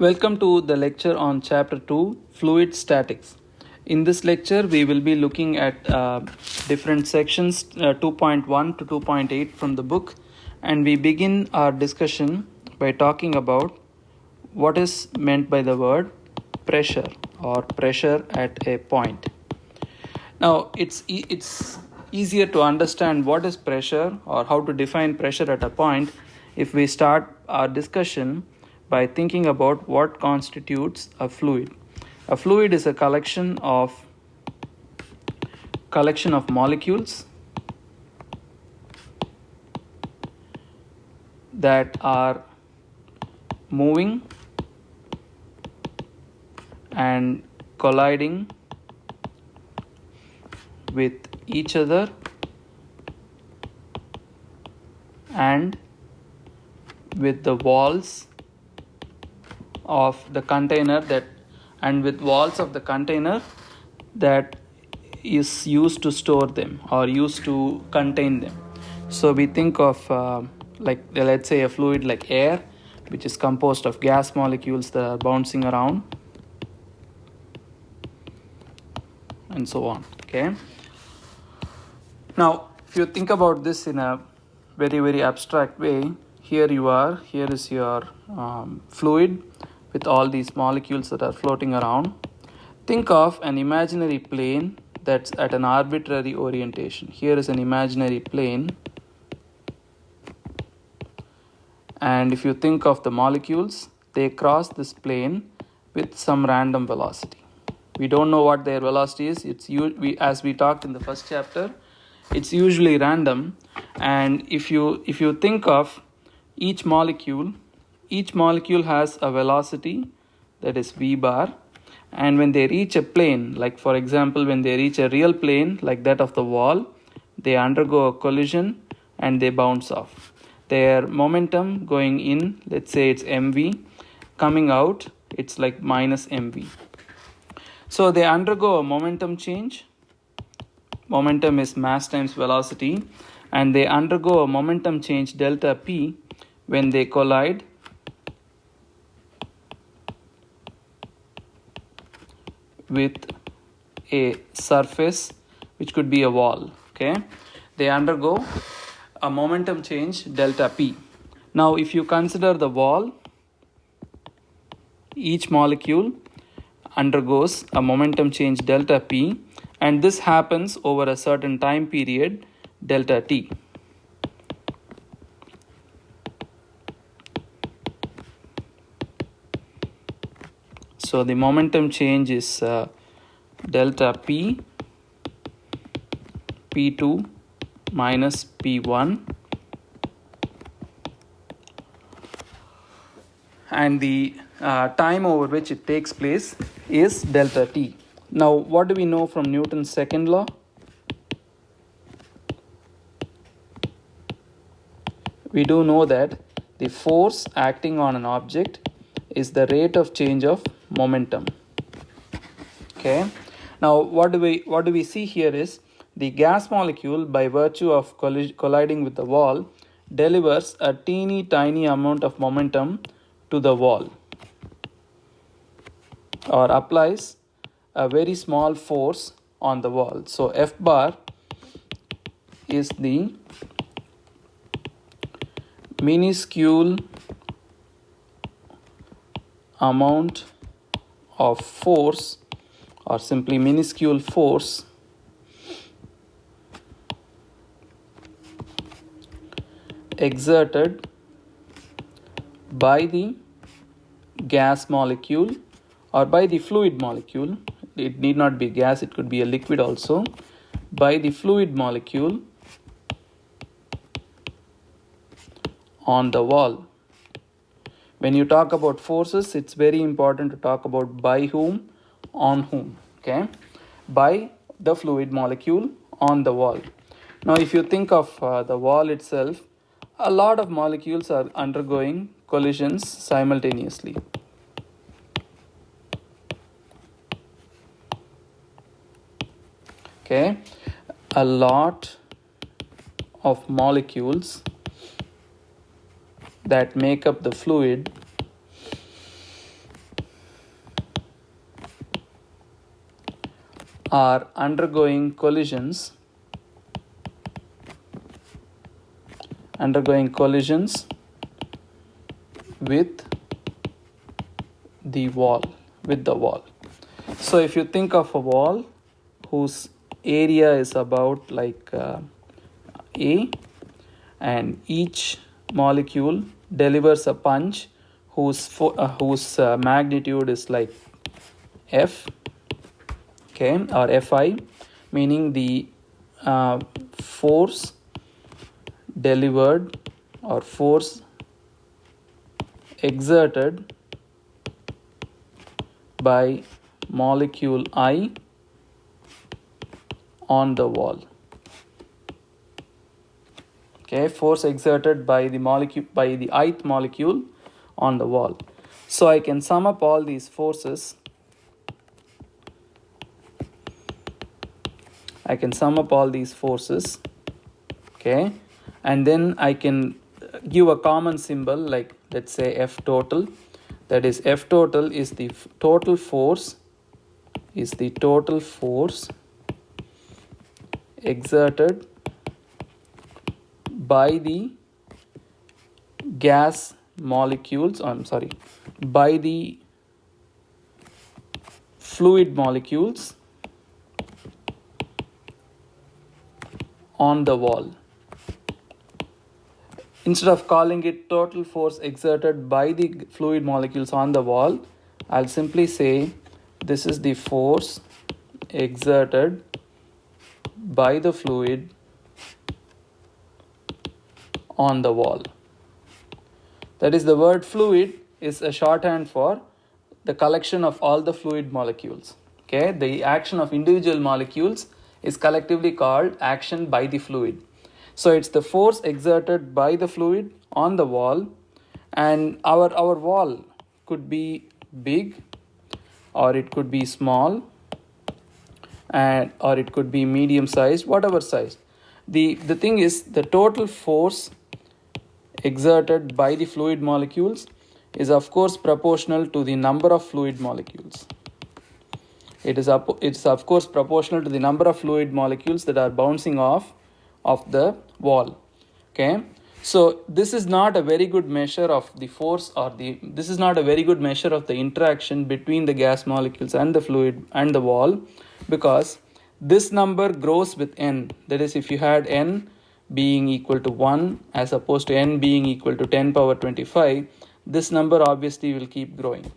Welcome to the lecture on Chapter 2, Fluid Statics. In this lecture, we will be looking at different sections 2.1 to 2.8 from the book, and we begin our discussion by talking about what is meant by the word pressure or pressure at a point. Now, it's easier to understand what is pressure or how to define pressure at a point if we start our discussion by thinking about what constitutes a fluid. A fluid is a collection of molecules that are moving and colliding with each other and with the walls of the container that is used to store them or used to contain them. So we think of let's say a fluid like air, which is composed of gas molecules that are bouncing around and so on. Okay. Now, if you think about this in a very, very abstract way, here is your fluid with all these molecules that are floating around. Think of an imaginary plane that's at an arbitrary orientation. Here is an imaginary plane. And if you think of the molecules, they cross this plane with some random velocity. We don't know what their velocity is. As we talked in the first chapter, it's usually random. And if you think of each molecule has a velocity that is v bar, and when they reach a plane, like for example when they reach a real plane like that of the wall, they undergo a collision and they bounce off. Their momentum going in, let's say it's mv, coming out it's like minus mv. So they undergo a momentum change. Momentum is mass times velocity, and they undergo a momentum change delta p when they collide with a surface, which could be a wall. Okay, they undergo a momentum change delta p. Now, if you consider the wall, each molecule undergoes a momentum change delta p, and this happens over a certain time period delta t. So the momentum change is delta p, p2 minus p1, and the time over which it takes place is delta t. Now, what do we know from Newton's second law? We do know that the force acting on an object is the rate of change of momentum. Okay. Now, what do we see here is the gas molecule, by virtue of colliding with the wall, delivers a teeny tiny amount of momentum to the wall, or applies a very small force on the wall. So F bar is the minuscule amount of force, or simply minuscule force, exerted by the gas molecule or by the fluid molecule. It need not be gas, it could be a liquid also. By the fluid molecule on the wall. When you talk about forces, it's very important to talk about by whom, on whom. Okay, by the fluid molecule on the wall. Now, if you think of the wall itself, a lot of molecules are undergoing collisions simultaneously. Okay, a lot of molecules that make up the fluid are undergoing collisions with the wall. So if you think of a wall whose area is about like A, and each molecule delivers a punch whose magnitude is like F, okay, or Fi, meaning the force delivered or force exerted by molecule I on the wall. Okay, force exerted by the ith molecule on the wall. So I can sum up all these forces. Okay, and then I can give a common symbol, like let's say F total. That is, F total is the total force exerted by the gas molecules, by the fluid molecules on the wall. Instead of calling it total force exerted by the fluid molecules on the wall, I'll simply say this is the force exerted by the fluid on the wall. That is, the word fluid is a shorthand for the collection of all the fluid molecules. Okay, the action of individual molecules is collectively called action by the fluid. So it's the force exerted by the fluid on the wall, and our wall could be big, or it could be small, or it could be medium sized, whatever size. The thing is, the total force exerted by the fluid molecules is of course proportional to the number of fluid molecules. It's of course proportional to the number of fluid molecules that are bouncing off of the wall. Okay, so this is not a very good measure of the force, this is not a very good measure of the interaction between the gas molecules and the fluid and the wall, because this number grows with n. That is, if you had n being equal to 1 as opposed to n being equal to 10 power 25, this number obviously will keep growing.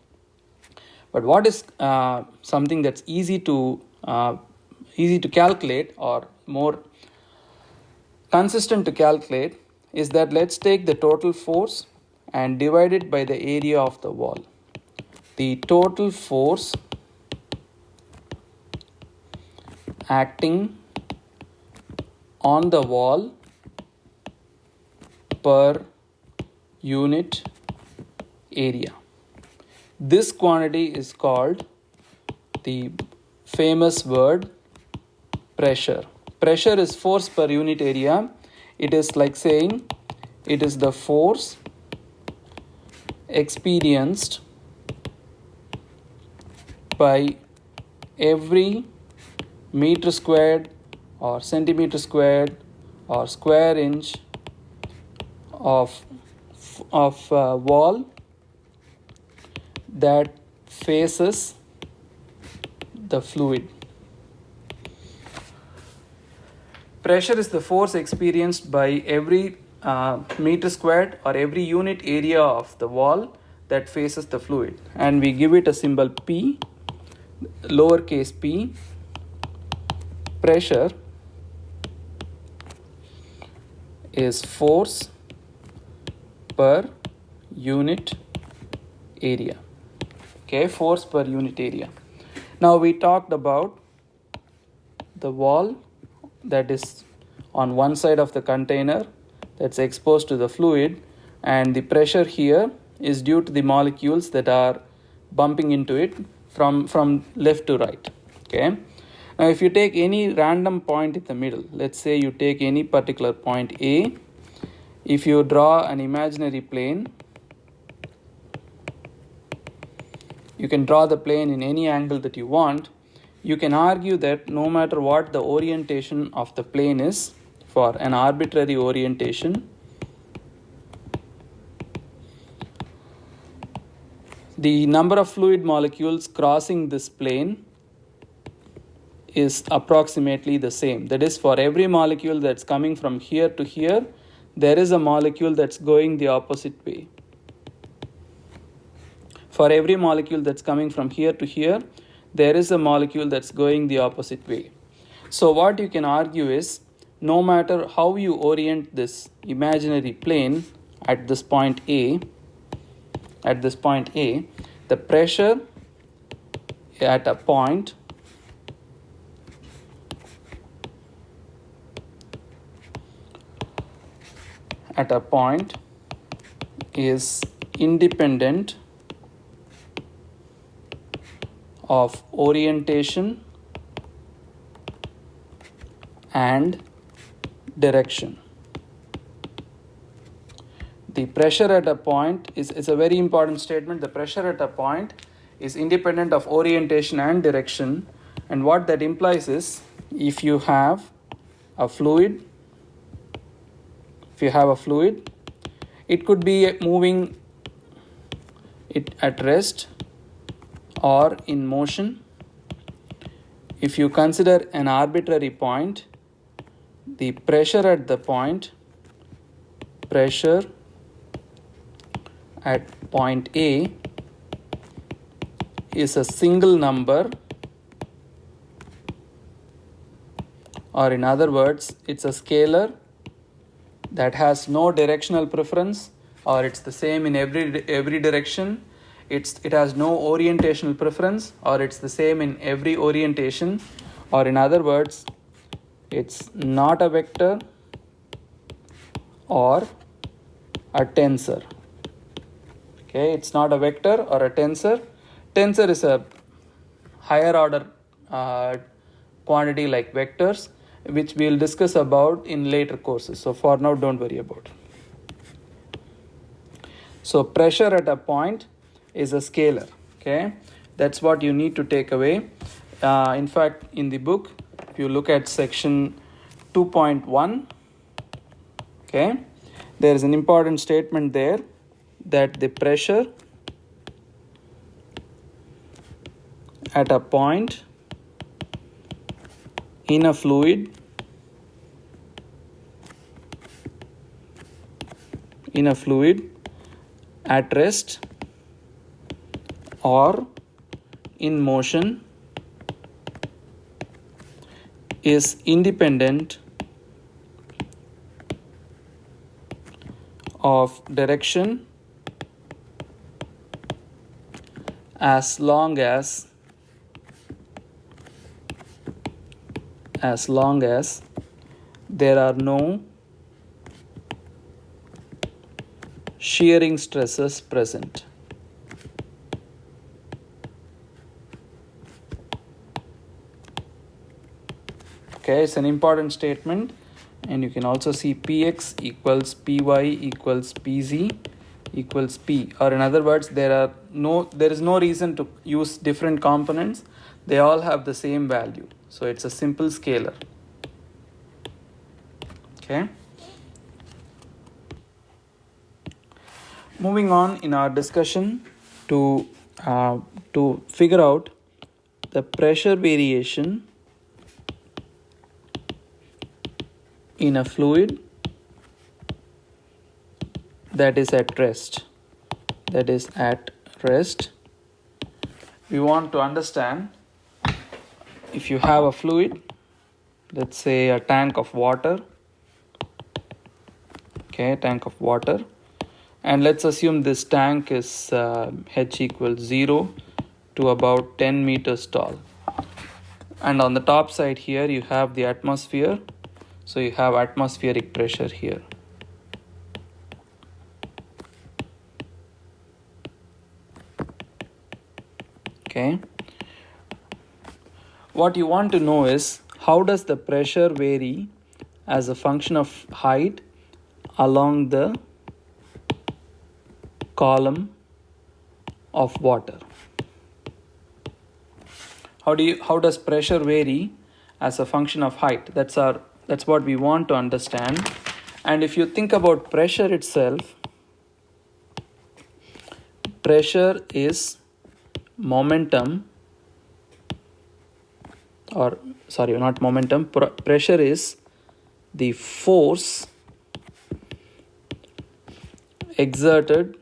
But what is something that's easy to calculate, or more consistent to calculate, is that let's take the total force and divide it by the area of the wall. The total force acting on the wall per unit area. This quantity is called the famous word pressure. Pressure is force per unit area. It is like saying it is the force experienced by every meter squared or centimeter squared or square inch of wall that faces the fluid. Pressure is the force experienced by every meter squared or every unit area of the wall that faces the fluid, and we give it a symbol P, lowercase p. Pressure is force per unit area. Okay, force per unit area. Now we talked about the wall that is on one side of the container that's exposed to the fluid, and the pressure here is due to the molecules that are bumping into it from left to right. Okay. Now if you take any random point in the middle, let's say you take any particular point A, if you draw an imaginary plane, you can draw the plane in any angle that you want. you can argue that no matter what the orientation of the plane is, for an arbitrary orientation, the number of fluid molecules crossing this plane is approximately the same. That is, for every molecule that's coming from here to here, there is a molecule that's going the opposite way. For every molecule that's coming from here to here, there is a molecule that's going the opposite way. So what you can argue is, no matter how you orient this imaginary plane at this point A, the pressure at a point is independent of orientation and direction. The pressure at a point is a very important statement. The pressure at a point is independent of orientation and direction. And what that implies is, if you have a fluid, it could be moving it at rest or in motion. If you consider an arbitrary point, the pressure at point A is a single number, or in other words, it's a scalar that has no directional preference, or it's the same in every direction. It has no orientational preference, or it's the same in every orientation, or in other words, it's not a vector or a tensor. Okay, it's not a vector or a tensor. Tensor is a higher order quantity like vectors, which we'll discuss about in later courses. So for now, don't worry about it. So pressure at a point is a scalar. Okay, that's what you need to take away. In fact, in the book, if you look at section 2.1, okay, there is an important statement there that the pressure at a point in a fluid at rest or in motion is independent of direction as long as there are no shearing stresses present. Okay, it's an important statement, and you can also see Px equals Py equals Pz equals P, or in other words, there is no reason to use different components. They all have the same value. So it's a simple scalar. Okay. Moving on in our discussion to figure out the pressure variation in a fluid that is at rest. We want to understand, if you have a fluid, let's say a tank of water, and let's assume this tank is h equals 0 to about 10 meters tall, and on the top side here you have the atmosphere, so you have atmospheric pressure here. Okay. What you want to know is, how does the pressure vary as a function of height along the column of water? how does pressure vary as a function of height? That's what we want to understand. And if you think about pressure itself, pressure is momentum, or sorry, not momentum. Pressure is the force exerted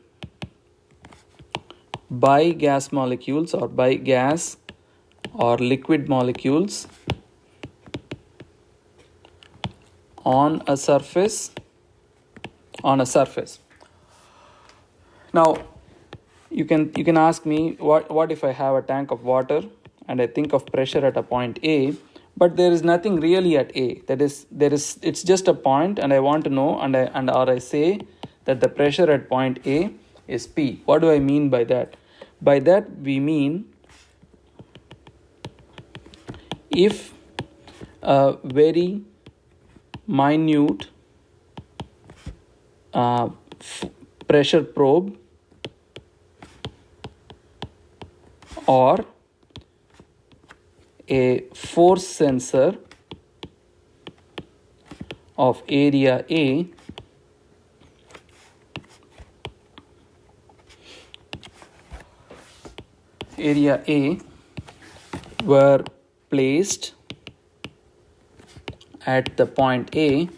by gas molecules or by gas or liquid molecules on a surface. Now you can ask me, what if I have a tank of water and I think of pressure at a point A, but there is nothing really at A. It's just a point, and I want to know, or I say that the pressure at point A is P. What do I mean by that? By that we mean if a very minute pressure probe or a force sensor of area A were placed at the point A,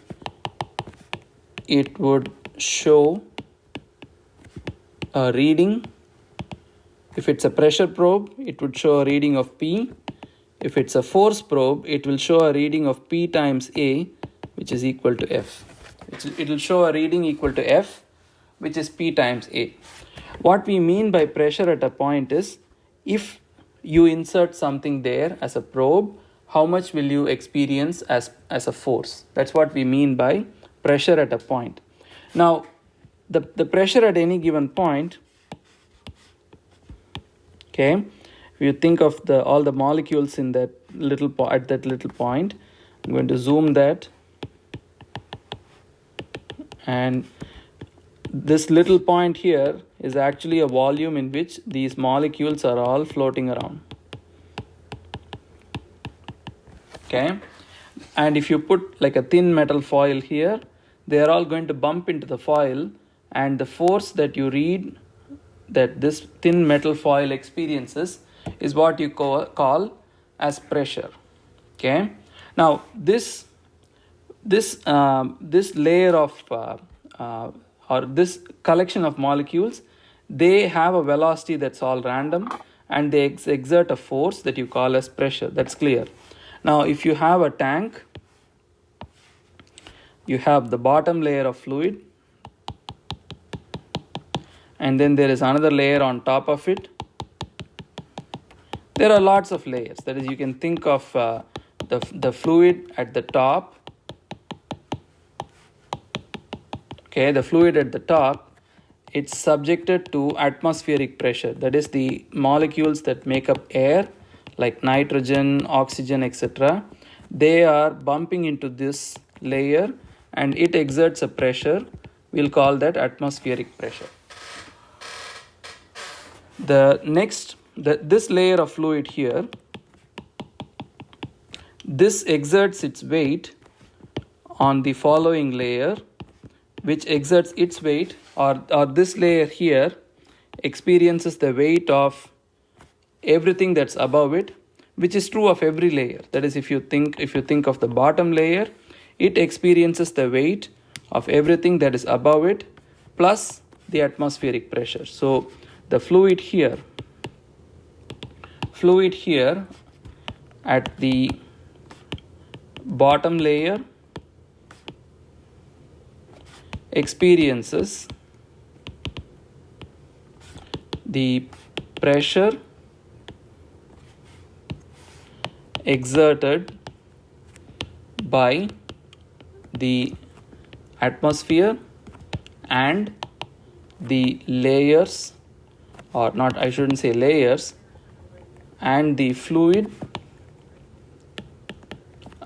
it would show a reading. If it's a pressure probe, it would show a reading of P. If it's a force probe, it will show a reading of P times A, which is equal to F. It will show a reading equal to F, which is P times A. What we mean by pressure at a point is, if you insert something there as a probe, how much will you experience as a force? That's what we mean by pressure at a point. Now, the pressure at any given point, okay, if you think of all the molecules in that little point, I'm going to zoom that, and this little point here is actually a volume in which these molecules are all floating around. Okay, and if you put like a thin metal foil here, they are all going to bump into the foil, and the force that you read that this thin metal foil experiences is what you call as pressure. Okay, now this layer of or this collection of molecules, they have a velocity that's all random, and they exert a force that you call as pressure. That's clear. Now, if you have a tank, you have the bottom layer of fluid, and then there is another layer on top of it. There are lots of layers. That is, you can think of the fluid at the top. Okay, the fluid at the top, it's subjected to atmospheric pressure. That is, the molecules that make up air, like nitrogen, oxygen, etc., they are bumping into this layer, and it exerts a pressure. We'll call that atmospheric pressure. This layer of fluid here, this exerts its weight on the following layer, which exerts its weight, or this layer here experiences the weight of everything that's above it, which is true of every layer. That is, if you think of the bottom layer, it experiences the weight of everything that is above it plus the atmospheric pressure. So the fluid here at the bottom layer experiences the pressure exerted by the atmosphere and the layers, or not, I shouldn't say layers, and the fluid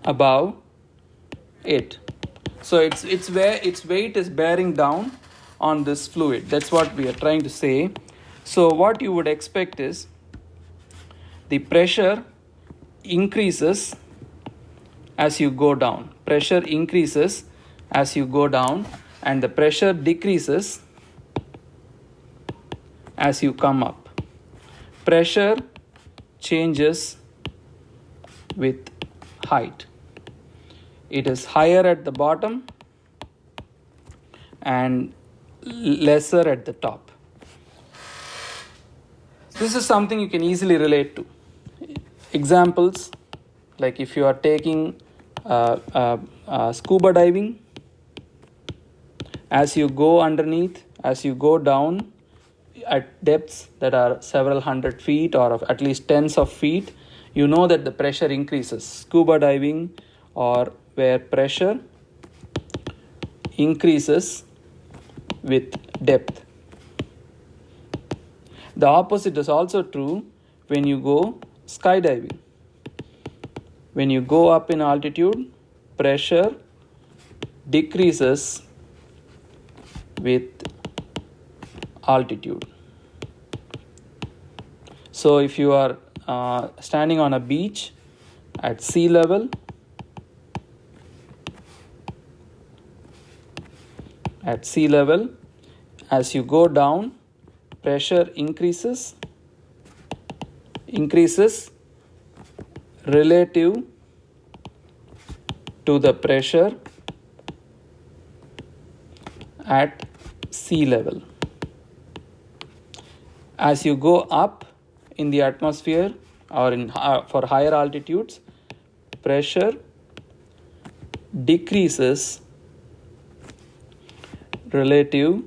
above it. So its weight is bearing down on this fluid. That's what we are trying to say. So what you would expect is the pressure increases as you go down. Pressure increases as you go down, and the pressure decreases as you come up. Pressure changes with height. It is higher at the bottom and lesser at the top. This is something you can easily relate to. Examples, like if you are taking scuba diving, as you go underneath, as you go down at depths that are several hundred feet or of at least tens of feet, you know that the pressure increases. Scuba diving, or where pressure increases with depth. The opposite is also true when you go skydiving. When you go up in altitude, pressure decreases with altitude. So if you are standing on a beach at sea level, as you go down, pressure increases relative to the pressure at sea level. As you go up in the atmosphere or for higher altitudes, pressure decreases relative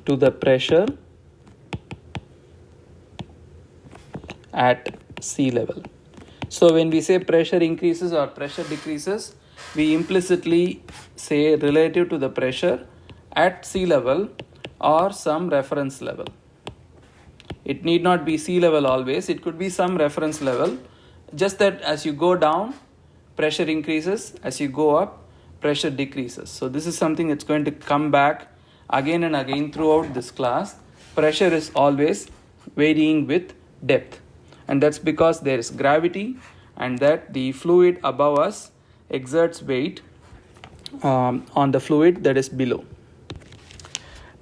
to the pressure at sea level. So when we say pressure increases or pressure decreases, we implicitly say relative to the pressure at sea level or some reference level. It need not be sea level always, it could be some reference level. Just that as you go down, pressure increases, as you go up, pressure decreases. So this is something that's going to come back again and again throughout this class. Pressure is always varying with depth, and that's because there is gravity and that the fluid above us exerts weight on the fluid that is below.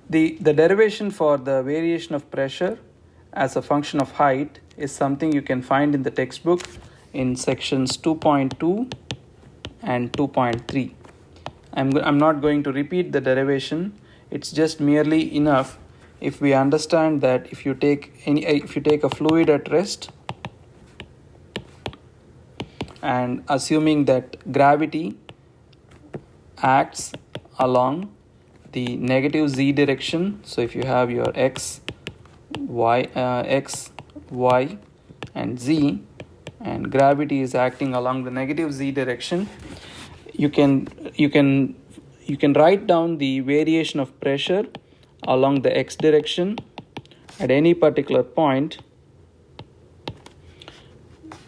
The derivation for the variation of pressure as a function of height is something you can find in the textbook in sections 2.2 and 2.3. I'm not going to repeat the derivation. It's just merely enough if we understand that if you take a fluid at rest, and assuming that gravity acts along the negative z direction, so if you have your x, y, and z, and gravity is acting along the negative z direction, you can write down the variation of pressure along the x direction at any particular point.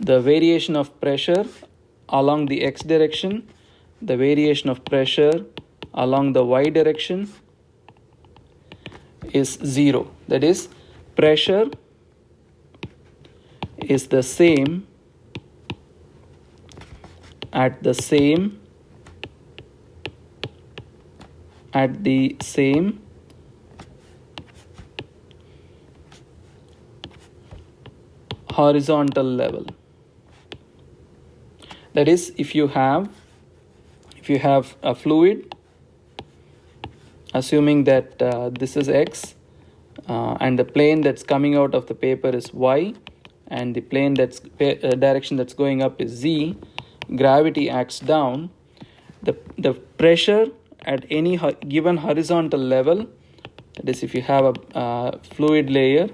The variation of pressure along the x direction, the variation of pressure along the y direction is 0. That is, pressure is the same at the same horizontal level. That is, if you have a fluid, assuming that this is x, and the plane that's coming out of the paper is y, and the plane direction that's going up is z, gravity acts down. The pressure at any given horizontal level, that is, if you have a fluid layer,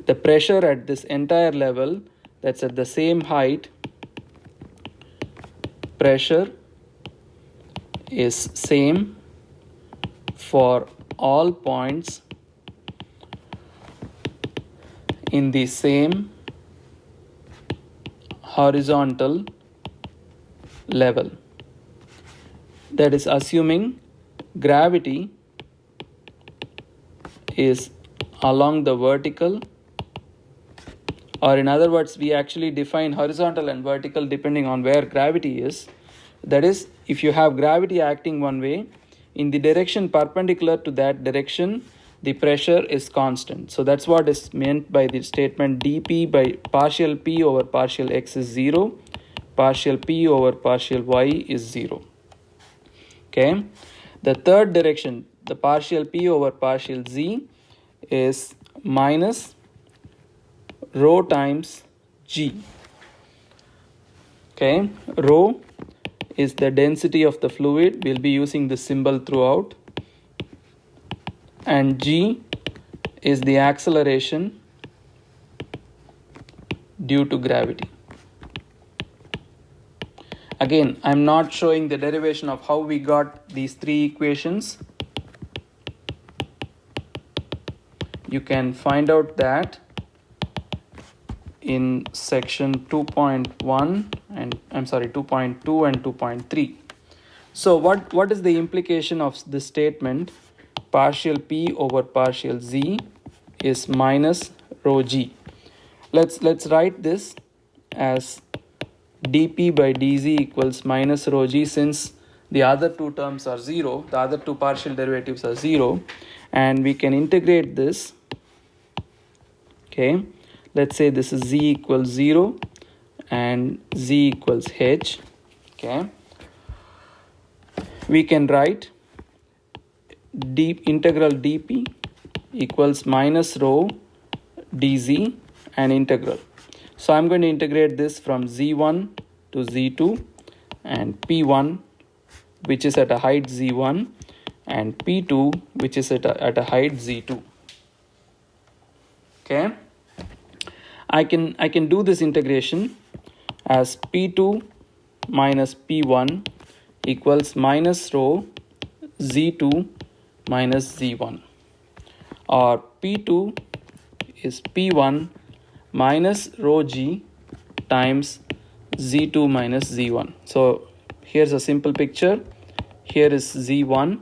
the pressure at this entire level that's at the same height, pressure is same for all points in the same horizontal level. That is, assuming gravity is along the vertical or in other words, we actually define horizontal and vertical depending on where gravity is. That is, if you have gravity acting one way, in the direction perpendicular to that direction, the pressure is constant. So that's what is meant by the statement dP by partial P over partial X is 0, partial P over partial Y is 0. Okay. The third direction, the partial P over partial Z, is minus rho times G. Okay. Rho is the density of the fluid. We'll be using this symbol throughout. And G is the acceleration due to gravity. Again, I'm not showing the derivation of how we got these three equations. You can find out that in section 2.1 and 2.2 and 2.3. So what is the implication of this statement? Partial P over partial Z is minus rho G. Let's write this as dP by dZ equals minus rho G, since the other two terms are 0, the other two partial derivatives are 0, and we can integrate this. Okay, let's say this is Z equals 0 and Z equals H. Okay, we can write integral dP equals minus rho dZ and integral. So I'm going to integrate this from Z1 to Z2 and P1, which is at a height Z1, and P2, which is at a height Z2. Okay, I can do this integration as P2 minus P1 equals minus rho Z2 minus Z1, or P2 is P1 minus rho G times Z2 minus Z1. So here's a simple picture. Here is Z1,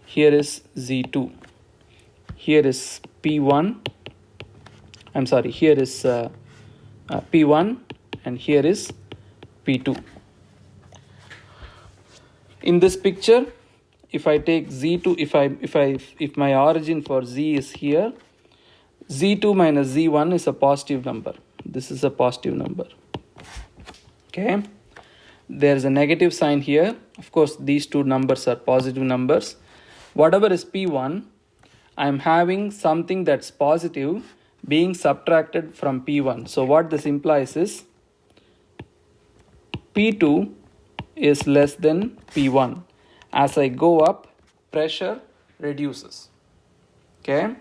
here is Z2, here is P1, here is P1, and here is P2. In this picture, if I take Z2, if my origin for Z is here, Z2 minus Z1 is a positive number. This is a positive number. Okay, there's a negative sign here. Of course, these two numbers are positive numbers. Whatever is P1, I'm having something that's positive being subtracted from P1. So what this implies is P2 is less than P1. As I go up, pressure reduces. Okay.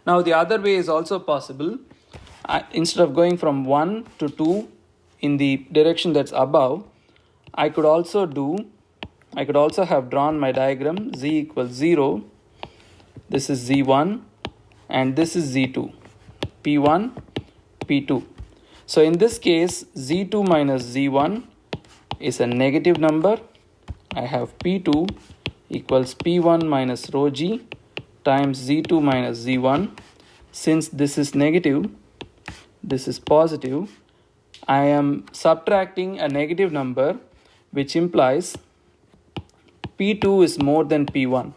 Now the other way is also possible. Instead of going from 1 to 2 in the direction that's above, I could also have drawn my diagram. Z equals 0. This is Z1 and this is Z2. P1, P2. So in this case, Z2 minus Z1 is a negative number. I have P2 equals P1 minus rho G times Z2 minus Z1. Since this is negative, this is positive, I am subtracting a negative number, which implies P2 is more than P1.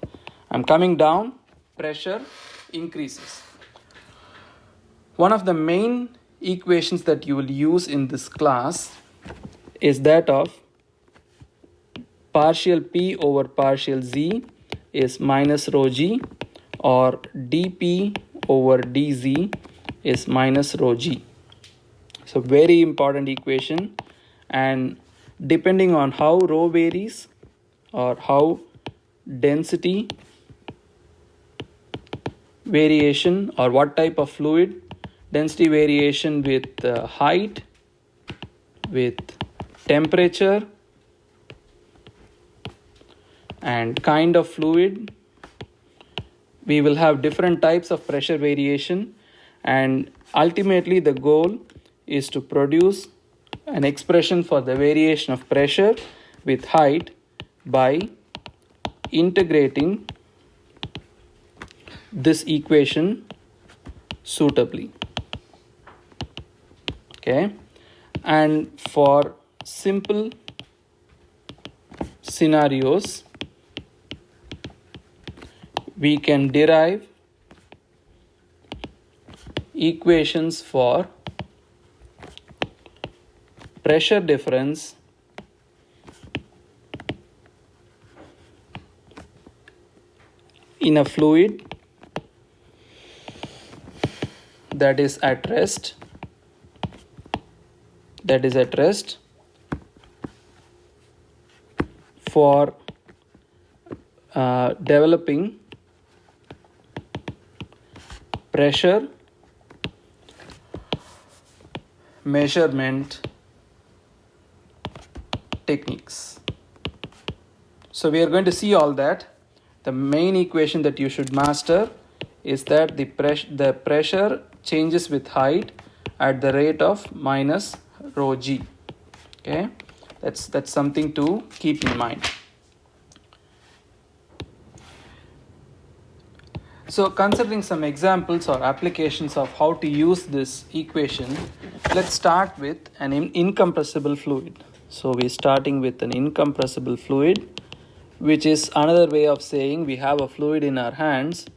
I'm coming down, pressure increases. One of the main equations that you will use in this class is that of partial P over partial Z is minus rho G, or dP over dZ is minus rho G. So very important equation, and depending on how rho varies or how density variation or what type of fluid, density variation with height, with temperature and kind of fluid, we will have different types of pressure variation, and ultimately the goal is to produce an expression for the variation of pressure with height by integrating this equation suitably. Okay, and for simple scenarios, we can derive equations for pressure difference in a fluid that is at rest, for developing pressure measurement techniques. So we are going to see all that. The main equation that you should master is that the pressure changes with height at the rate of minus rho g. Okay, that's something to keep in mind. So considering some examples or applications of how to use this equation, let's start with an incompressible fluid. So we're starting with an incompressible fluid, which is another way of saying we have a fluid in our hands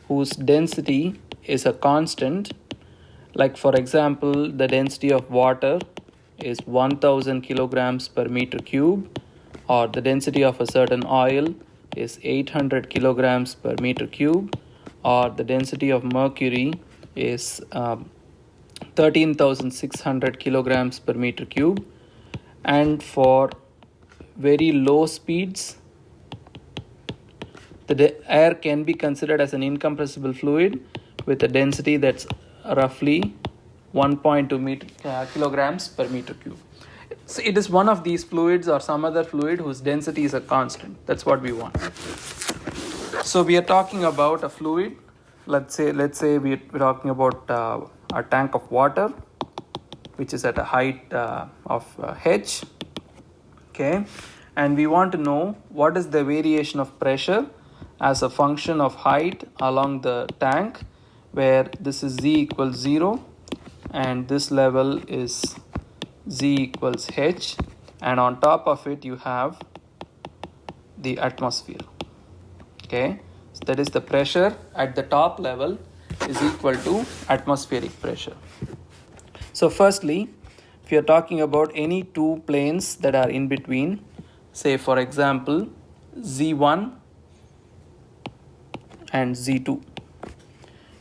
whose density is a constant. Like for example, the density of water is 1000 kilograms per meter cube, or the density of a certain oil is 800 kilograms per meter cube, or the density of mercury is 13,600 kilograms per meter cube. And for very low speeds, the air can be considered as an incompressible fluid with a density that's roughly 1.2 kilograms per meter cube. So it is one of these fluids or some other fluid whose density is a constant. That's what we want. So we are talking about a fluid. Let's say we're talking about a tank of water, which is at a height of h. Okay, and we want to know what is the variation of pressure as a function of height along the tank, where this is z equals 0 and this level is z equals h, and on top of it you have the atmosphere. Okay, so that is the pressure at the top level is equal to atmospheric pressure. So firstly, if you are talking about any two planes that are in between, say for example z1 and z2,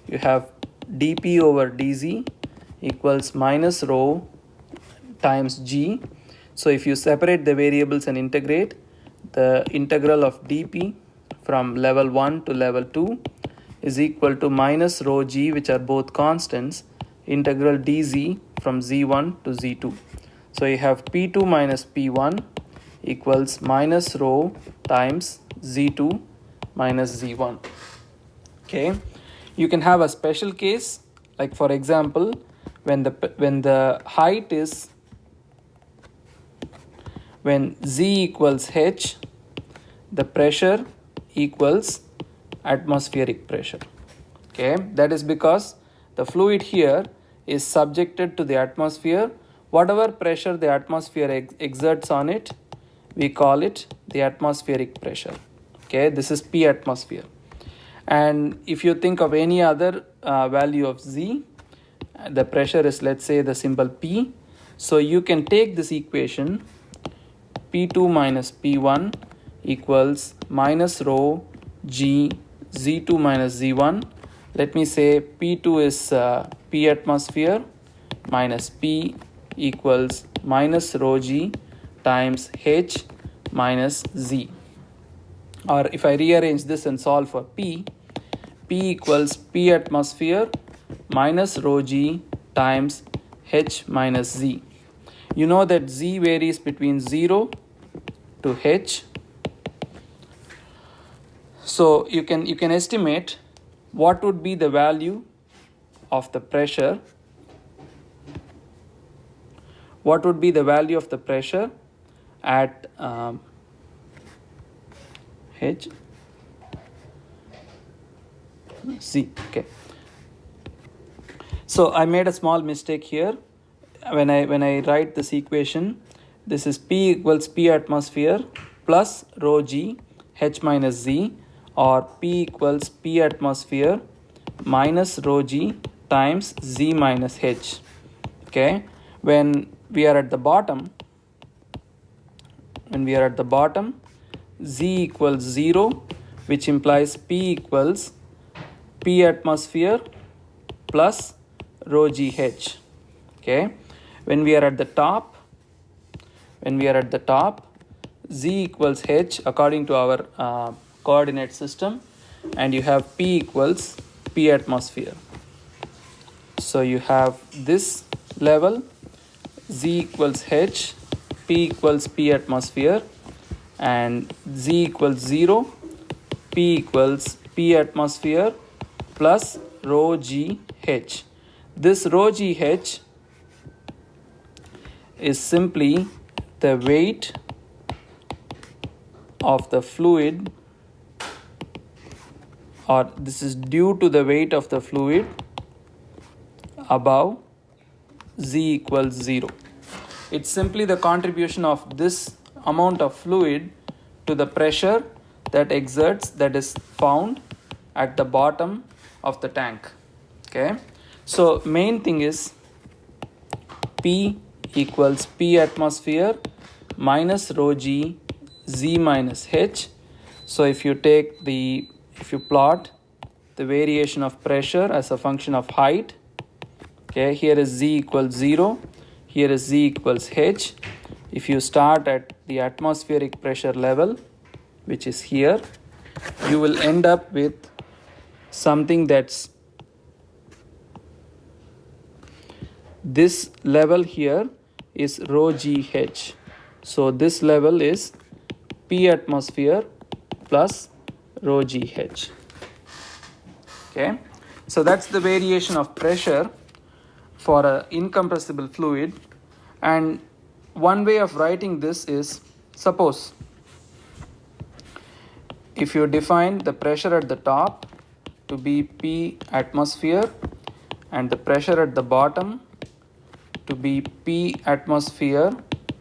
you have dp over dz equals minus rho times g. So if you separate the variables and integrate, the integral of dp from level 1 to level 2 is equal to minus rho g, which are both constants, integral dz from z1 to z2. So you have p2 minus p1 equals minus rho times z2 minus z1. Okay, you can have a special case, like for example when z equals h, the pressure equals atmospheric pressure. Okay, that is because the fluid here is subjected to the atmosphere. Whatever pressure the atmosphere exerts on it, we call it the atmospheric pressure. Okay, this is P atmosphere. And if you think of any other value of z, the pressure is, let's say, the symbol P. So you can take this equation, P2 minus P1 equals minus rho g z2 minus z1. Let me say P2 is P atmosphere minus P equals minus rho g times h minus z. Or if I rearrange this and solve for P equals P atmosphere minus rho g times h minus z. You know that z varies between 0 to h. So you can estimate what would be the value of the pressure. What would be the value of the pressure at h z. Okay. So I made a small mistake here. when I write this equation, this is P equals P atmosphere plus rho g h minus z, or P equals P atmosphere minus rho g times z minus h. Okay, when we are at the bottom, z equals 0, which implies P equals P atmosphere plus rho g h. Okay, when we are at the top, z equals h according to our coordinate system, and you have P equals P atmosphere. So you have this level, z equals h, P equals P atmosphere, and z equals 0, P equals P atmosphere plus rho g h. This rho g h is simply the weight of the fluid, or this is due to the weight of the fluid above z equals 0. It's simply the contribution of this amount of fluid to the pressure that is found at the bottom of the tank. Okay, so main thing is P equals P atmosphere minus rho g z minus h. So if you plot the variation of pressure as a function of height, okay, here is z equals 0, here is z equals h. If you start at the atmospheric pressure level, which is here, you will end up with something that's this level here is rho g h. So this level is P atmosphere plus rho g h. Okay, so that's the variation of pressure for an incompressible fluid. And one way of writing this is, suppose if you define the pressure at the top to be P atmosphere and the pressure at the bottom to be P atmosphere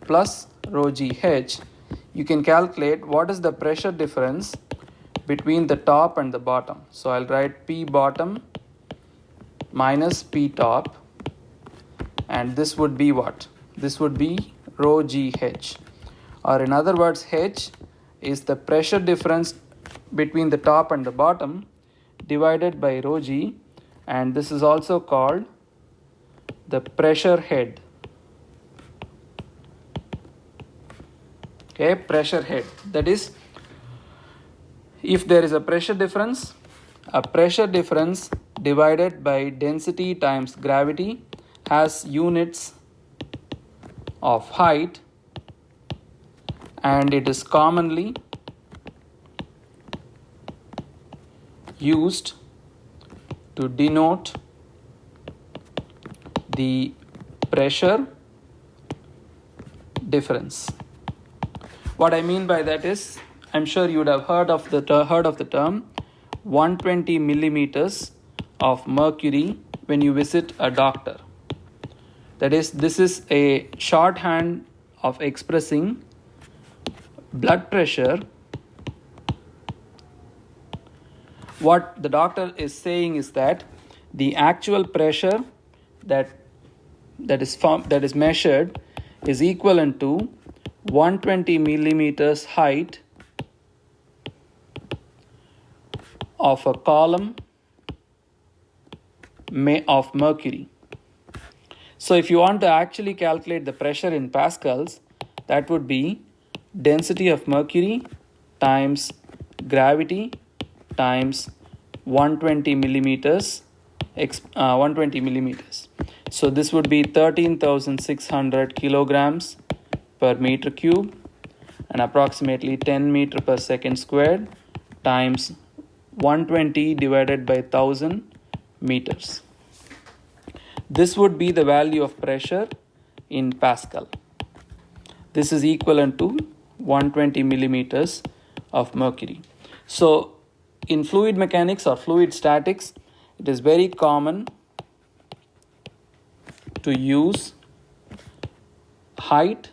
plus rho g h, you can calculate what is the pressure difference between the top and the bottom. So I'll write P bottom minus P top, and this would be what? This would be rho g h, or in other words, h is the pressure difference between the top and the bottom divided by rho g, and this is also called the pressure head. Okay, pressure head. That is, if there is a pressure difference divided by density times gravity has units of height, and it is commonly used to denote the pressure difference. What I mean by that is, I'm sure you would have heard of the term 120 millimeters of mercury when you visit a doctor. That is, this is a shorthand of expressing blood pressure. What the doctor is saying is that the actual pressure that is measured is equivalent to 120 millimeters height of a column of mercury. So if you want to actually calculate the pressure in pascals, that would be density of mercury times gravity times 120 millimeters. So this would be 13,600 kilograms per meter cube and approximately 10 meter per second squared times 120 divided by 1000 meters. This would be the value of pressure in Pascal. This is equivalent to 120 millimeters of mercury. So in fluid mechanics or fluid statics, it is very common to use height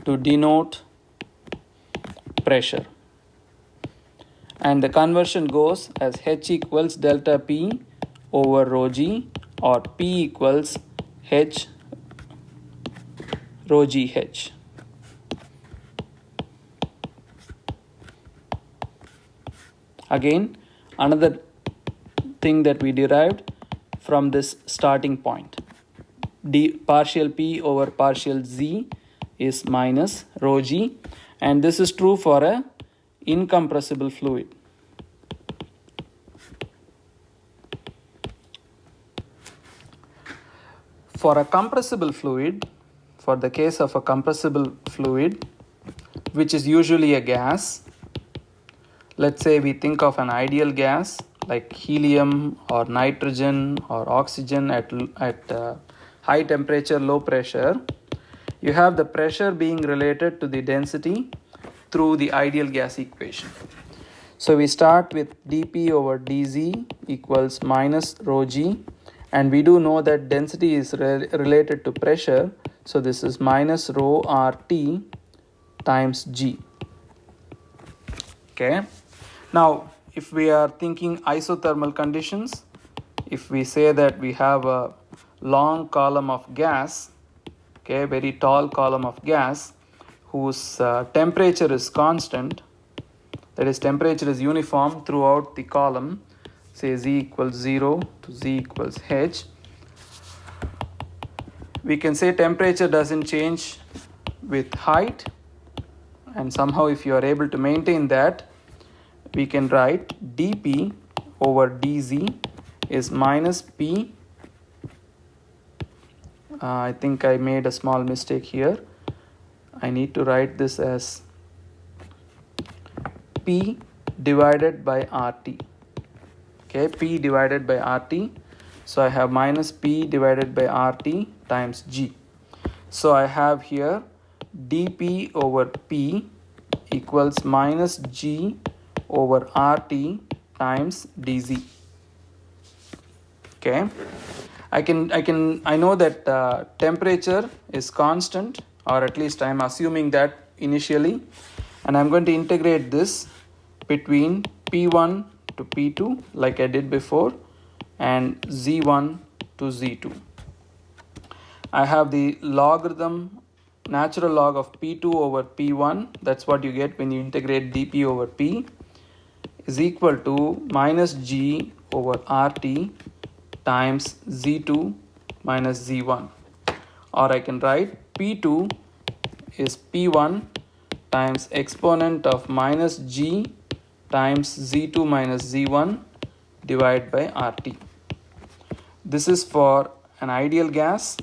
to denote pressure. And the conversion goes as H equals delta P over rho G, or P equals H rho G H. Again, another thing that we derived from this starting point. Partial P over partial Z is minus rho G, and this is true for a incompressible fluid. For a compressible fluid, for the case of a compressible fluid, which is usually a gas, let's say we think of an ideal gas like helium or nitrogen or oxygen at high temperature, low pressure, you have the pressure being related to the density through the ideal gas equation. So we start with dP over dZ equals minus rho G, and we do know that density is related to pressure, so this is minus rho RT times G. Okay. Now, if we are thinking isothermal conditions, if we say that we have a long column of gas, okay, very tall column of gas whose temperature is constant, that is, temperature is uniform throughout the column, say Z equals 0 to Z equals H, we can say temperature doesn't change with height, and somehow if you are able to maintain that, we can write dP over dZ is minus P. I think I made a small mistake here. I need to write this as P divided by RT. Okay, P divided by RT. So I have minus P divided by RT times G. So I have here dP over P equals minus G over RT times dZ. Okay, I know that temperature is constant, or at least I am assuming that initially, and I'm going to integrate this between P1 to P2 like I did before, and Z1 to Z2. I have the logarithm, natural log of P2 over P1, that's what you get when you integrate dP over P, is equal to minus G over RT times Z2 minus Z1. Or I can write P2 is P1 times exponent of minus G times Z2 minus Z1 divided by RT. This is for an ideal gas.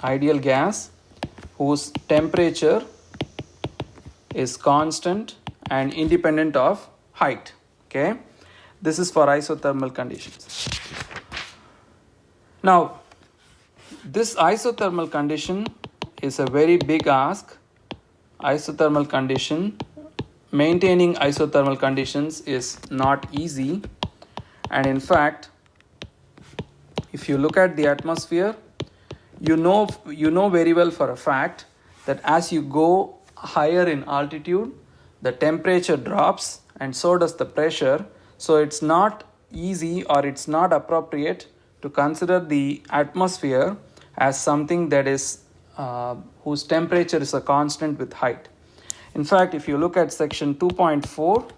Ideal gas whose temperature is constant and independent of height. Okay, this is for isothermal conditions. Now, this isothermal condition is a very big ask. Isothermal condition, maintaining isothermal conditions is not easy, and in fact, if you look at the atmosphere, you know very well for a fact that as you go higher in altitude, the temperature drops and so does the pressure. So it's not easy, or it's not appropriate to consider the atmosphere as something that is whose temperature is a constant with height. In fact, if you look at section 2.4,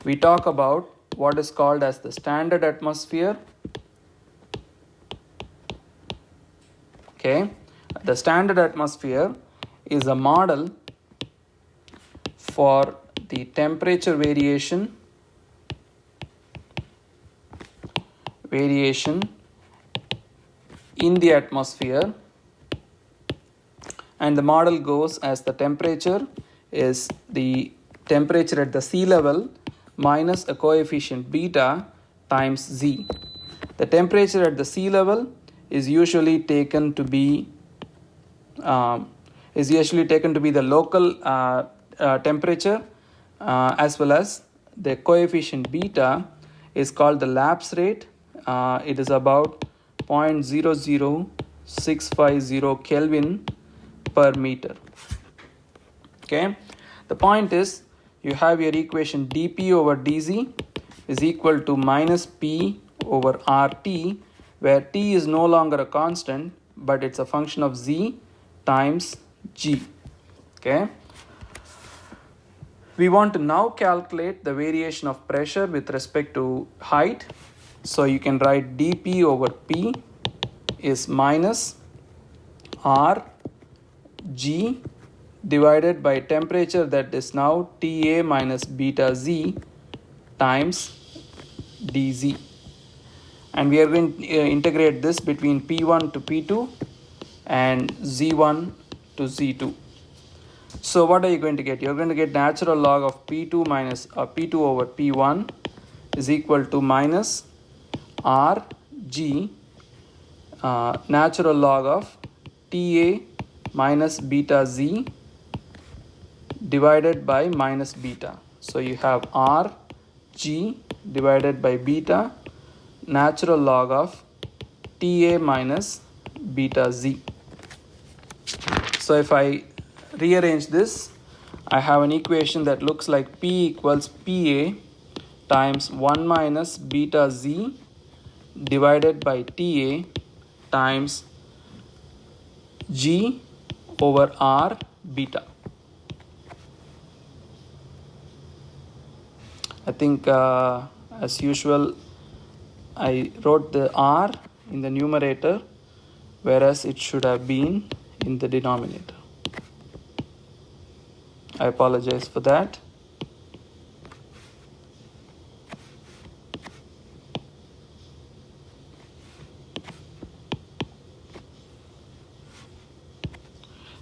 we talk about what is called as the standard atmosphere. Okay, the standard atmosphere is a model for the temperature variation in the atmosphere, and the model goes as the temperature is the temperature at the sea level minus a coefficient beta times Z. The temperature at the sea level is usually taken to be the local temperature, as well as the coefficient beta is called the lapse rate it is about 0.00650 Kelvin per meter. Okay, the point is you have your equation dP over dZ is equal to minus P over RT, where T is no longer a constant but it's a function of Z times G. Okay, we want to now calculate the variation of pressure with respect to height. So you can write dP over P is minus R G divided by temperature, that is now Ta minus beta Z times dZ. And we are going to integrate this between P1 to P2 and Z1 to Z2. So what are you going to get? You're going to get natural log of P2 minus P2 over P1 is equal to minus Rg natural log of Ta minus beta Z divided by minus beta. So you have Rg divided by beta natural log of Ta minus beta Z. So if I rearrange this, I have an equation that looks like P equals Pa times 1 minus beta Z divided by Ta times G over R beta. I think as usual I wrote the R in the numerator, whereas it should have been in the denominator. I apologize for that.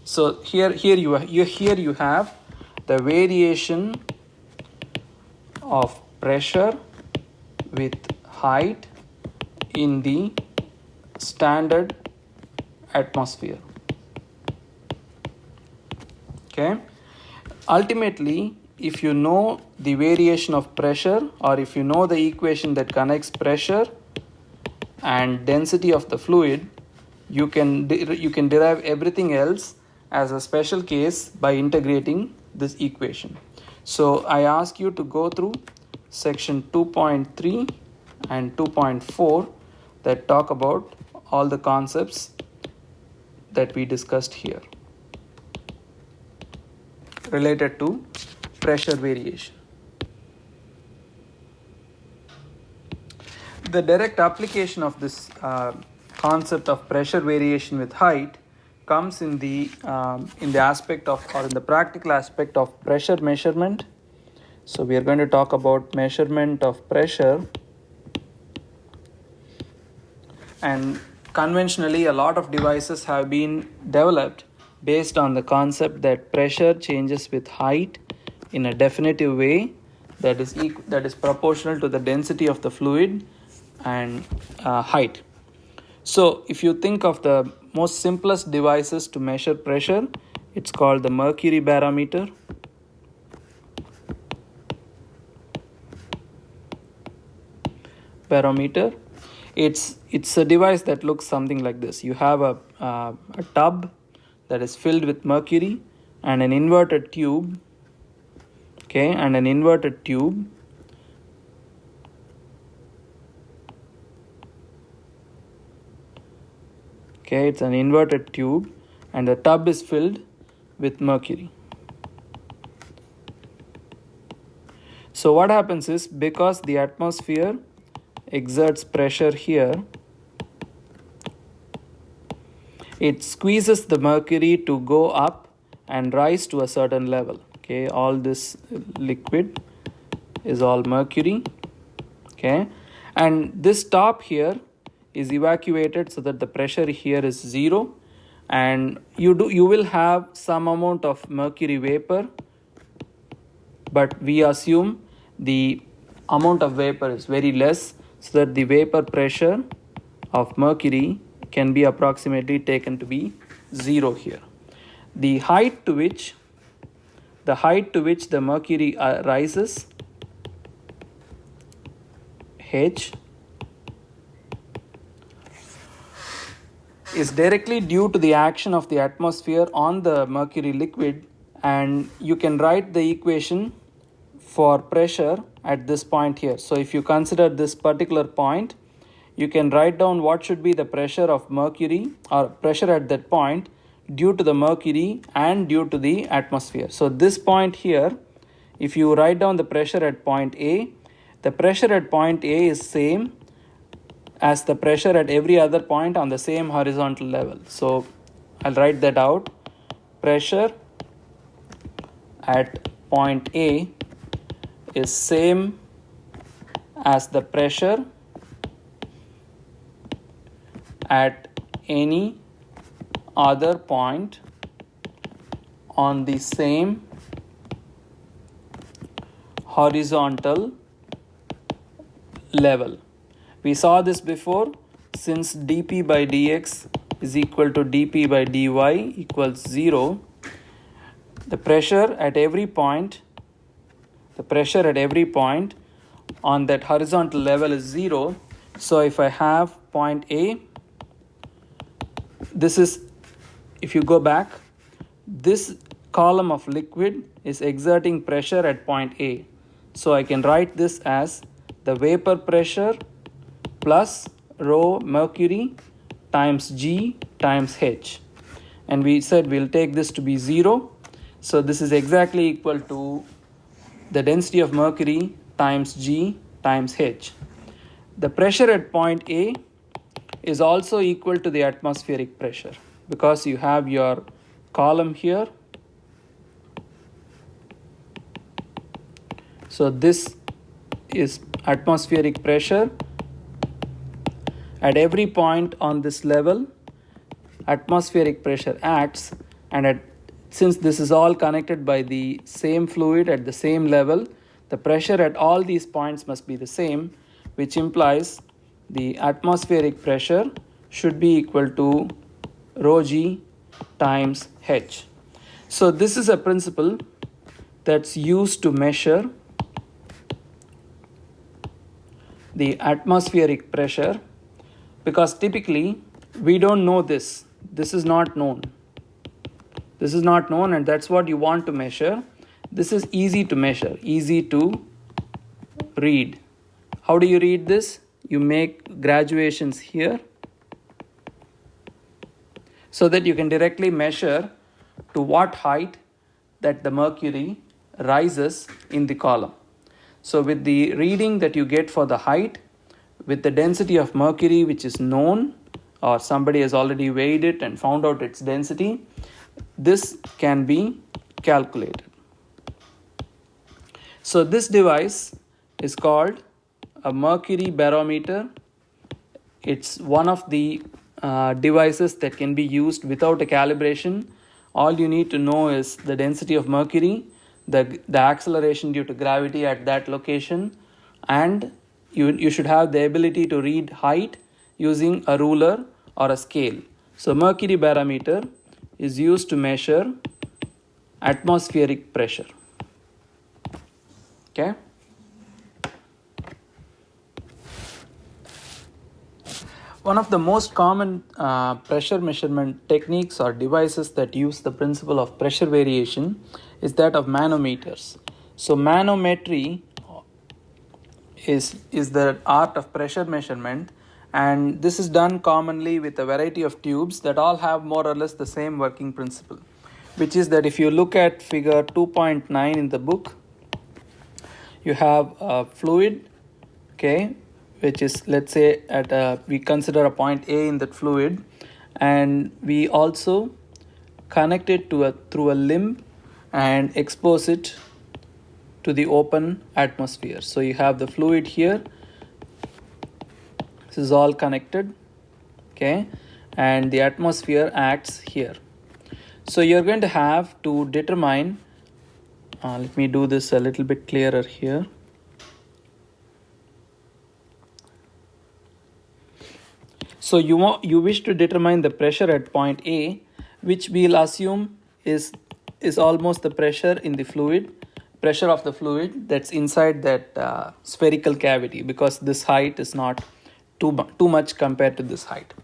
So here you have the variation of pressure with height in the standard atmosphere. Okay. Ultimately, if you know the variation of pressure, or if you know the equation that connects pressure and density of the fluid, you can derive everything else as a special case by integrating this equation. So I ask you to go through section 2.3 and 2.4 that talk about all the concepts that we discussed here related to pressure variation. The direct application of this concept of pressure variation with height comes in the aspect of, or in the practical aspect of, pressure measurement. So we are going to talk about measurement of pressure, and conventionally a lot of devices have been developed based on the concept that pressure changes with height in a definitive way that is proportional to the density of the fluid and height. So if you think of the most simplest devices to measure pressure, it's called the mercury barometer. It's a device that looks something like this. You have a tub that is filled with mercury and an inverted tube. Okay, and an inverted tube. Okay, it's an inverted tube and the tub is filled with mercury. So what happens is, because the atmosphere exerts pressure here, it squeezes the mercury to go up and rise to a certain level. Okay, all this liquid is all mercury. Okay, and this top here is evacuated so that the pressure here is 0, and you will have some amount of mercury vapor, but we assume the amount of vapor is very less, so that the vapor pressure of mercury can be approximately taken to be 0 here. The height to which the mercury rises, H, is directly due to the action of the atmosphere on the mercury liquid, and you can write the equation for pressure at this point here. So if you consider this particular point, you can write down what should be the pressure of mercury or pressure at that point due to the mercury and due to the atmosphere. So this point here, if you write down the pressure at point A, the pressure at point A is same as the pressure at every other point on the same horizontal level. So I'll write that out. Pressure at point A is same as the pressure at any other point on the same horizontal level. We saw this before. Since dP by dx is equal to dP by dy equals 0, the pressure at every point on that horizontal level is 0. So if I have point A, this is, if you go back, this column of liquid is exerting pressure at point A. So I can write this as the vapor pressure plus rho mercury times G times H. And we said we'll take this to be 0. So this is exactly equal to the density of mercury times G times H. The pressure at point A is also equal to the atmospheric pressure, because you have your column here. So this is atmospheric pressure. At every point on this level, atmospheric pressure acts, and since this is all connected by the same fluid at the same level, the pressure at all these points must be the same, which implies the atmospheric pressure should be equal to rho G times H. So this is a principle that's used to measure the atmospheric pressure, because typically we don't know this. This is not known. This is not known, and that's what you want to measure. This is easy to measure, easy to read. How do you read this? You make graduations here so that you can directly measure to what height that the mercury rises in the column. So with the reading that you get for the height, with the density of mercury which is known, or somebody has already weighed it and found out its density, this can be calculated. So this device is called a mercury barometer. It's one of the devices that can be used without a calibration. All you need to know is the density of mercury, the acceleration due to gravity at that location, and you should have the ability to read height using a ruler or a scale. So mercury barometer is used to measure atmospheric pressure. Okay. One of the most common pressure measurement techniques or devices that use the principle of pressure variation is that of manometers. So manometry is the art of pressure measurement, and this is done commonly with a variety of tubes that all have more or less the same working principle, which is that if you look at figure 2.9 in the book, you have a fluid, okay, which is, let's say, we consider a point A in that fluid, and we also connect it through a limb and expose it to the open atmosphere. So you have the fluid here. This is all connected, okay, and the atmosphere acts here. So you're going to have to determine, let me do this a little bit clearer here. So you wish to determine the pressure at point A, which we'll assume is almost the pressure in the fluid, pressure of the fluid that's inside that spherical cavity, because this height is not too much compared to this height.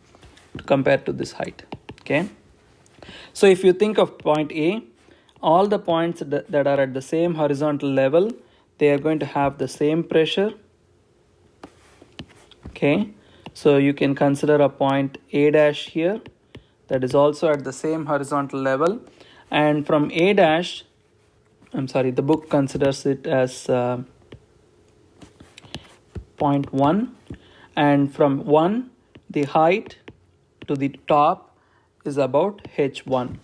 compared to this height. Okay. So if you think of point A, all the points that are at the same horizontal level, they are going to have the same pressure. Okay. So you can consider a point A dash here that is also at the same horizontal level. And from A dash, the book considers it as point 1. And from 1, the height to the top is about h1.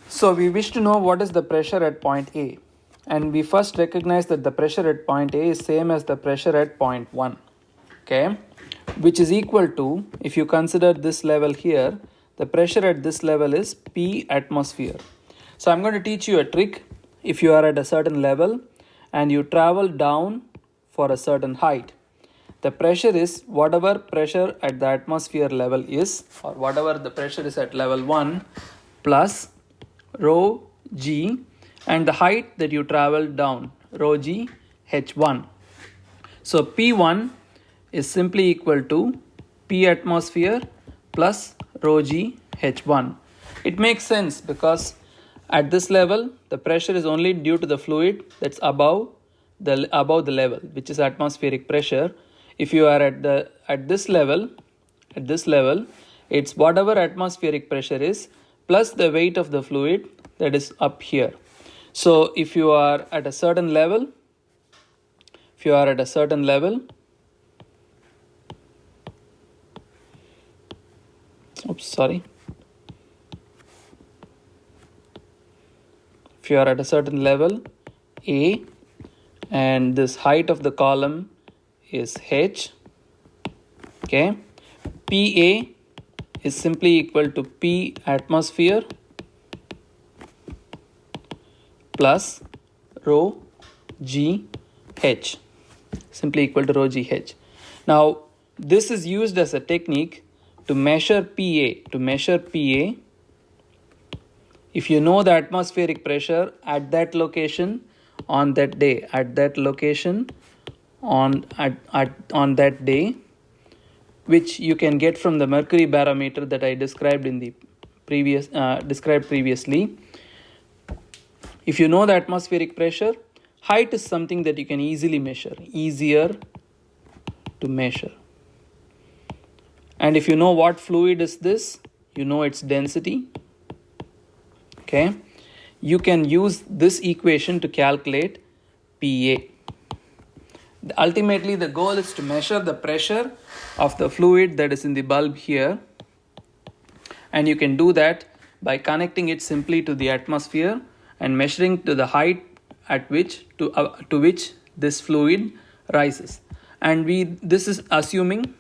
So we wish to know what is the pressure at point A. And we first recognize that the pressure at point A is same as the pressure at point 1. Okay, which is equal to, if you consider this level here, the pressure at this level is P atmosphere. So I'm going to teach you a trick. If you are at a certain level and you travel down for a certain height, the pressure is whatever pressure at the atmosphere level is, or whatever the pressure is at level 1 plus rho g, and the height that you travel down, rho g h1. So P1 is simply equal to P atmosphere plus rho g h1. It makes sense because at this level the pressure is only due to the fluid that's above the level, which is atmospheric pressure. If you are at this level, it's whatever atmospheric pressure is plus the weight of the fluid that is up here. So if you are at a certain level, if you are at a certain level, A, and this height of the column is h, okay, PA is simply equal to P atmosphere plus rho g h, simply equal to rho g h. Now this is used as a technique to measure PA. If you know the atmospheric pressure at that location on that day, on that day, which you can get from the mercury barometer that I described in the previously. If you know the atmospheric pressure, height is something that you can easily measure, easier to measure. And if you know what fluid is this, you know its density. Okay, you can use this equation to calculate PA. Ultimately, the goal is to measure the pressure of the fluid that is in the bulb here, and you can do that by connecting it simply to the atmosphere and measuring to the height at which to which this fluid rises. And this is assuming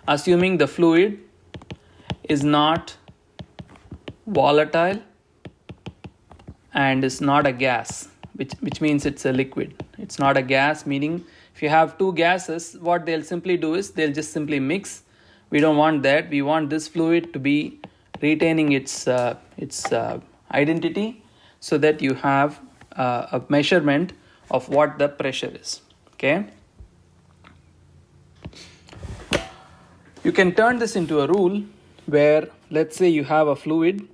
the fluid is not volatile and is not a gas, which means it's a liquid. It's not a gas, meaning if you have two gases, what they'll simply do is they'll just simply mix. We don't want that. We want this fluid to be retaining its identity, so that you have a measurement of what the pressure is. Okay. You can turn this into a rule where, let's say you have a fluid.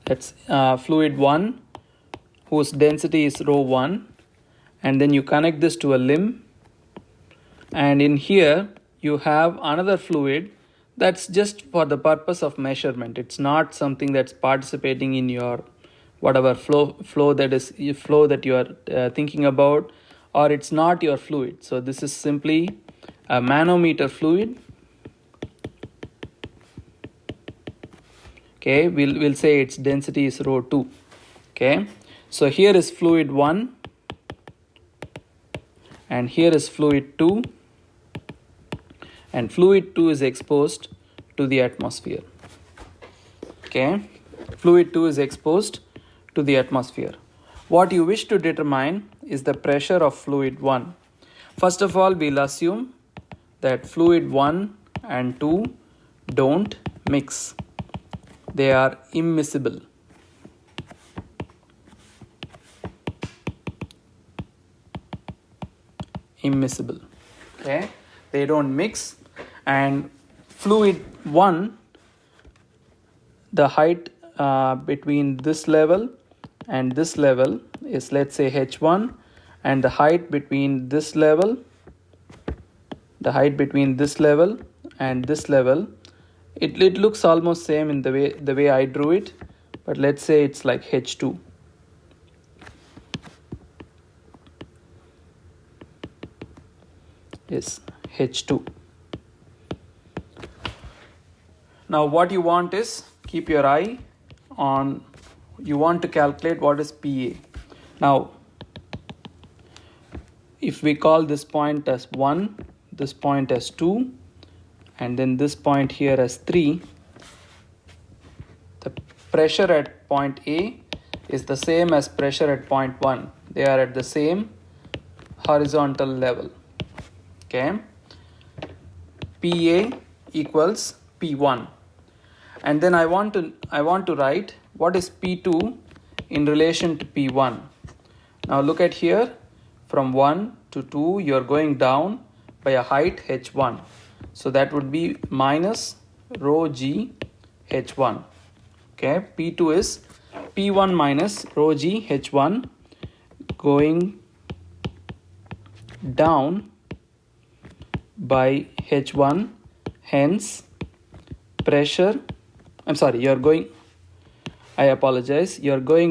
That's fluid 1 whose density is rho 1, and then you connect this to a limb, and in here you have another fluid that's just for the purpose of measurement. It's not something that's participating in your whatever flow that you are thinking about, or it's not your fluid. So this is simply a manometer fluid. Okay, we'll say its density is rho 2. Okay, so here is fluid 1 and here is fluid 2, and fluid 2 is exposed to the atmosphere. Okay, fluid 2 is exposed to the atmosphere. What you wish to determine is the pressure of fluid 1. First of all, we'll assume that fluid 1 and 2 don't mix. They are immiscible. immiscible. Okay, they don't mix. And fluid 1, the height between this level and this level is, let's say, h1, and the height between this level and this level, it looks almost same in the way I drew it, but let's say it's like h2. Is h2. Now what you want is, keep your eye on, you want to calculate what is PA. Now if we call this point as 1, this point as 2, and then this point here as 3, the pressure at point A is the same as pressure at point 1. They are at the same horizontal level. Okay, PA equals P1, and then I want to write what is P2 in relation to P1. Now look at here, from 1 to 2 you are going down by a height h1, so that would be minus rho g h1. Okay, P2 is P1 minus rho g h1, going down by h1, hence pressure, you're going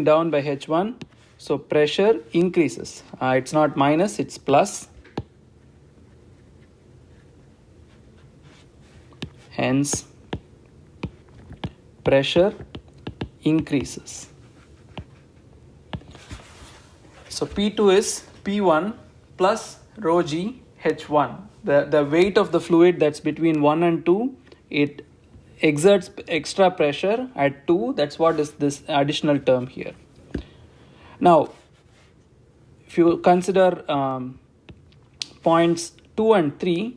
down by h1, so pressure increases. It's not minus, it's plus, hence pressure increases. So P2 is P1 plus rho g h1. The weight of the fluid that's between 1 and 2, it exerts extra pressure at 2. That's what is this additional term here. Now, if you consider points 2 and 3,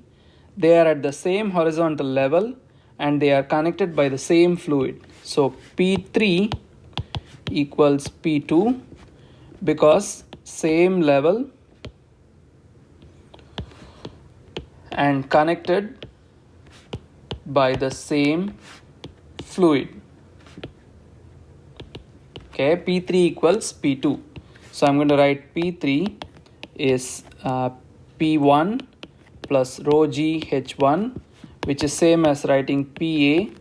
they are at the same horizontal level and they are connected by the same fluid. So P3 equals P2 because same level and connected by the same fluid. Okay, P3 equals P2. So I'm going to write P3 is P1 plus rho g h1, which is same as writing PA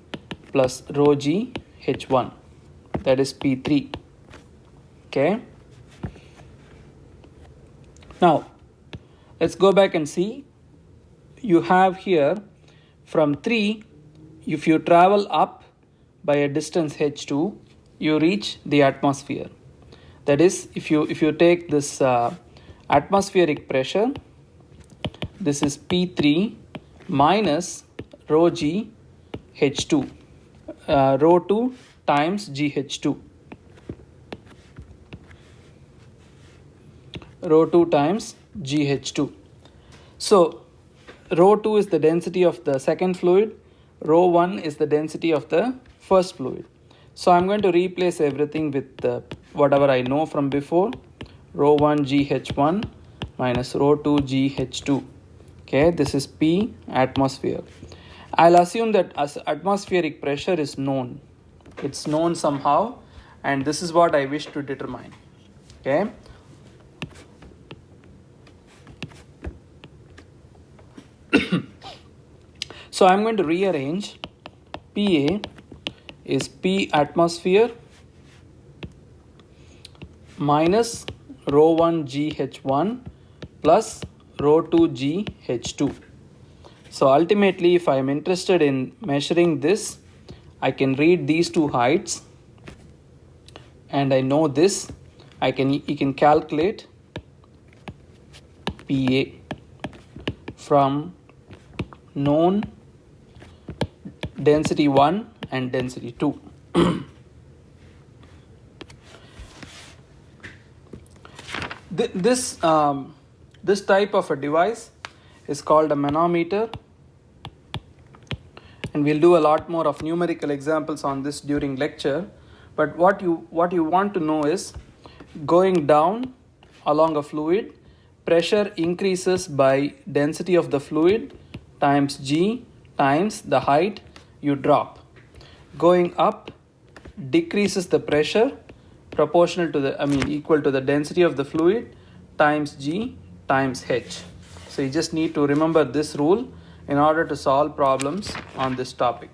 plus rho g h1. That is P3. Okay. Now, let's go back and see. You have here from 3, if you travel up by a distance h2, you reach the atmosphere. That is, if you take this atmospheric pressure, this is P3 minus rho g h2, rho 2 times gh2, rho 2 times gh2. So rho 2 is the density of the second fluid, rho 1 is the density of the first fluid. So I'm going to replace everything with whatever I know from before, rho 1 gh1 minus rho 2 gh2. Okay, this is P atmosphere. I'll assume that as atmospheric pressure is known. It's known somehow, and this is what I wish to determine. Okay. So I'm going to rearrange. PA is P atmosphere minus rho 1 gh1 plus rho 2 gh2. So ultimately, if I am interested in measuring this, I can read these two heights and I know this. You can calculate PA from known density 1 and density 2. This type of a device is called a manometer, and we'll do a lot more of numerical examples on this during lecture. But what you want to know is, going down along a fluid, pressure increases by density of the fluid times G times the height you drop. Going up decreases the pressure proportional to the, equal to the density of the fluid times G times H. So you just need to remember this rule in order to solve problems on this topic.